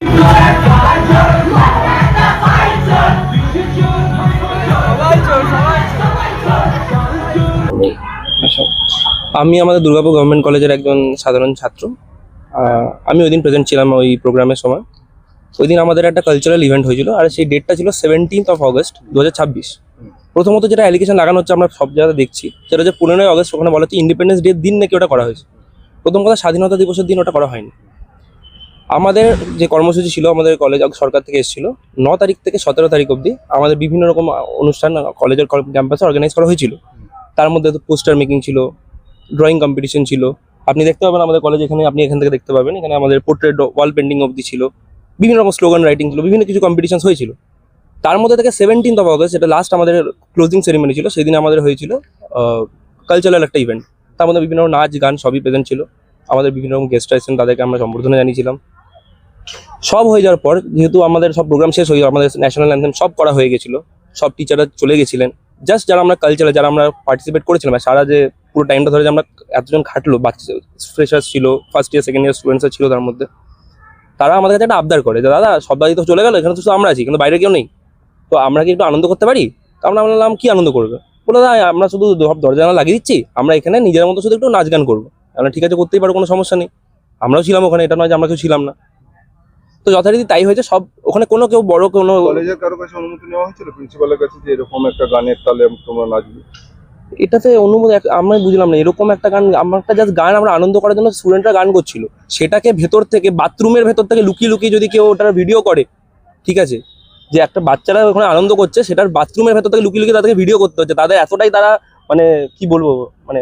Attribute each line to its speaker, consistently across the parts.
Speaker 1: আমি আমাদের দুর্গাপুর গভর্নমেন্ট কলেজের একজন সাধারণ ছাত্র। আমি ওই দিন প্রেজেন্ট ছিলাম ওই প্রোগ্রামের সময়। ওই দিন আমাদের একটা কালচারাল ইভেন্ট হয়েছিল, আর সেই ডেটটা ছিল 17th August 2026। প্রথমত যেটা অ্যালিগেশন লাগানো হচ্ছে, আমরা সব জায়গায় দেখছি, সেটা হচ্ছে 15ই August ওখানে বলা হচ্ছে ইন্ডিপেন্ডেন্স ডের দিন নাকি ওটা করা হয়েছে। প্রথম কথা, স্বাধীনতা দিবসের দিন ওটা করা হয়নি। আমাদের যে কর্মসূচি ছিল, আমাদের কলেজ সরকার থেকে এসেছিল 9 তারিখ থেকে 17 তারিখ অবধি আমাদের বিভিন্ন রকম অনুষ্ঠান কলেজের ক্যাম্পাসে অর্গানাইজ করা হয়েছিল। তার মধ্যে তো পোস্টার মেকিং ছিল, ড্রয়িং কম্পিটিশন ছিল। আপনি দেখতে পাবেন আমাদের কলেজ এখানে, আপনি এখান থেকে দেখতে পাবেন, এখানে আমাদের পোর্ট্রেট ওয়াল পেন্টিং অবধি ছিল, বিভিন্ন রকম স্লোগান রাইটিং ছিল, বিভিন্ন কিছু কম্পিটিশন হয়েছিল। তার মধ্যে থেকে 17th August, এটা লাস্ট আমাদের ক্লোজিং সেরিমনি ছিল, সেদিন আমাদের হয়েছিল কালচারাল একটা ইভেন্ট। তার মধ্যে বিভিন্ন নাচ গান সবই প্রেজেন্ট ছিল। আমাদের বিভিন্ন রকম গেস্ট আসছেন, তাদেরকে আমরা সম্বর্ধনা জানিয়েছিলাম। সব হয়ে যাওয়ার পর, যেহেতু আমাদের সব প্রোগ্রাম শেষ হয়ে যাওয়া, আমাদের ন্যাশনাল অ্যান্থেম সব করা হয়ে গেছিলো, সব টিচাররা চলে গেছিলেন। জাস্ট যারা আমরা কালচারে যারা আমরা পার্টিসিপেট করেছিলাম, সারা যে পুরো টাইমটা ধরে যে আমরা এতজন খাটলো, বাচ্চা ফ্রেশার্স ছিল, ফার্স্ট ইয়ার সেকেন্ড ইয়ার স্টুডেন্টসরা ছিল তার মধ্যে, তারা আমাদের কাছে একটা আবদার করে যে দাদা সবাই তো চলে গেল, এখানে তো শুধু আমরা আছি, কিন্তু বাইরে কেউ নেই, তো আমরা কি একটু আনন্দ করতে পারি? তো আমরা বললাম কি আনন্দ করবে? বলে দাদা আমরা শুধু সব দরজা জানালা লাগিয়ে দিচ্ছি, আমরা এখানে নিজের মতো শুধু একটু নাচ গান করবো। আমরা ঠিক আছে, করতেই পারো, কোনো সমস্যা নেই। আমরাও ছিলাম ওখানে, এটা নয় যে আমরা কেউ ছিলাম না। তো যথারীতি তাই হয়েছে। সব ওখানে কোনো কেউ বড় কোনো
Speaker 2: কলেজের কারো কাছে অনুমতি নেওয়া হয়েছিল প্রিন্সিপালের কাছে যে এরকম একটা গানের তালে তোমরা নাচবে?
Speaker 1: এটাতে অনুমতি আমরা বুঝলাম না। এরকম একটা গান, আমরা একটা জাস্ট গান আমরা আনন্দ করার জন্য স্টুডেন্টরা গান করছিল, সেটাকে ভেতর থেকে বাথরুমের ভেতর থেকে লুকিয়ে লুকিয়ে যদি কেউ ওটার ভিডিও করে, ঠিক আছে, যে একটা বাচ্চারা ওখানে আনন্দ করছে, সেটার বাথরুমের ভেতর থেকে লুকিয়ে লুকিয়ে তাদেরকে ভিডিও করতে হচ্ছে। তাদের এতটাই তারা মানে কি বলবো, মানে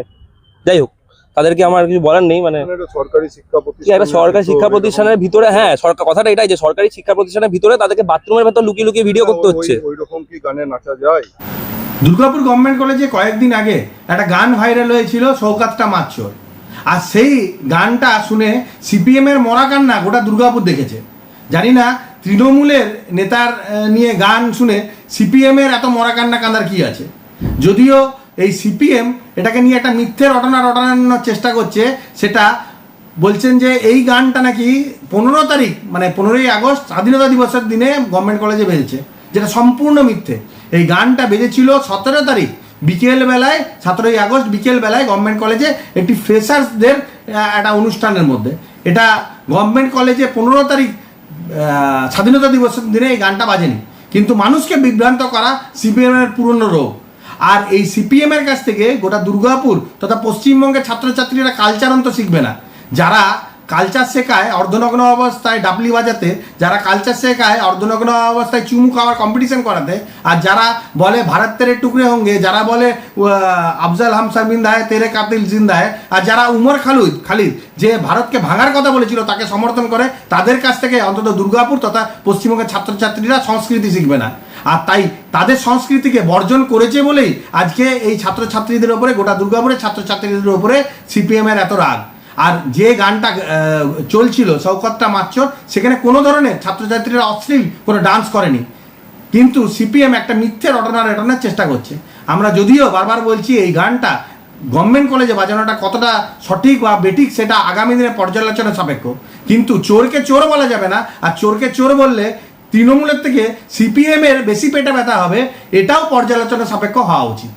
Speaker 1: যাই হোক, তাদেরকে আমার কিছু বলার নেই। মানে
Speaker 2: সরকারি শিক্ষা প্রতিষ্ঠান,
Speaker 1: একটা সরকারি শিক্ষা প্রতিষ্ঠানের ভিতরে, হ্যাঁ সরকার কথাটা এটাই যে সরকারি শিক্ষা প্রতিষ্ঠানের ভিতরে তাদেরকে বাথরুমের ভেতর লুকিয়ে লুকিয়ে ভিডিও করতে হচ্ছে।
Speaker 2: ওইরকম কি গানে নাচা যায়?
Speaker 3: দুর্গাপুর গভর্নমেন্ট কলেজে কয়েকদিন আগে একটা গান ভাইরাল হয়েছিল, শৌকাতটা মাচ্চর। আর সেই গানটা শুনে সিপিএমের মরা কান্না গোটা দুর্গাপুর দেখেছে। জানি না তৃণমূলের নেতার নিয়ে গান শুনে সিপিএমের এত মরা কান্না কান্দার কী আছে। যদিও এই সিপিএম এটাকে নিয়ে একটা মিথ্যে রটানোর চেষ্টা করছে। সেটা বলছেন যে এই গানটা নাকি 15 তারিখ মানে 15ই আগস্ট স্বাধীনতা দিবসের দিনে গভর্নমেন্ট কলেজে বেজেছে, যেটা সম্পূর্ণ মিথ্যে। এই গানটা বেজেছিল 17 তারিখ বিকেলবেলায়, 17ই আগস্ট বিকেলবেলায় গভর্নমেন্ট কলেজে একটি ফ্রেশার্সদের একটা অনুষ্ঠানের মধ্যে। এটা গভর্নমেন্ট কলেজে 15 তারিখ স্বাধীনতা দিবসের দিনে এই গানটা বাজেনি। কিন্তু মানুষকে বিভ্রান্ত করা সিপিএমের পুরনো রোগ। আর এই সিপিএমের কাছ থেকে গোটা দুর্গাপুর তথা পশ্চিমবঙ্গের ছাত্রছাত্রীরা কালচার অন্ত শিখবে না। যারা কালচার শেখায় অর্ধনগ্ন অবস্থায় ডাবলি বাজাতে, যারা কালচার শেখায় অর্ধনগ্ন অবস্থায় চুমু খাওয়ার কম্পিটিশন করাতে, আর যারা বলে ভারত তেরে টুকরে হোঙ্গে, যারা বলে আফজাল হাম শর্মিন্দা হয় তেরে কাতিল জিন্দা হয়, আর যারা উমর খালিদ যে ভারতকে ভাঙার কথা বলেছিল তাকে সমর্থন করে, তাদের কাছ থেকে অন্তত দুর্গাপুর তথা পশ্চিমবঙ্গের ছাত্রছাত্রীরা সংস্কৃতি শিখবে না। আর তাই তাদের সংস্কৃতিকে বর্জন করেছে বলেই আজকে এই ছাত্রছাত্রীদের ওপরে, গোটা দুর্গাপুরের ছাত্রছাত্রীদের ওপরে সিপিএমের এত রাগ। আর যে গানটা চলছিল শৌকতটা মাচ্চর, সেখানে কোনো ধরনের ছাত্রছাত্রীরা অশ্লীল কোনো ডান্স করেনি। কিন্তু সিপিএম একটা মিথ্যে রটনার চেষ্টা করছে। আমরা যদিও বারবার বলছি এই গানটা গভর্নমেন্ট কলেজে বাজানোটা কতটা সঠিক বা বেঠিক সেটা আগামী দিনে পর্যালোচনা সাপেক্ষ। কিন্তু চোরকে চোর বলা যাবে না, আর চোরকে চোর বললে তৃণমূলের থেকে সিপিএমের বেশি পেটে ব্যথা হবে, এটাও পর্যালোচনা সাপেক্ষ হওয়া উচিত।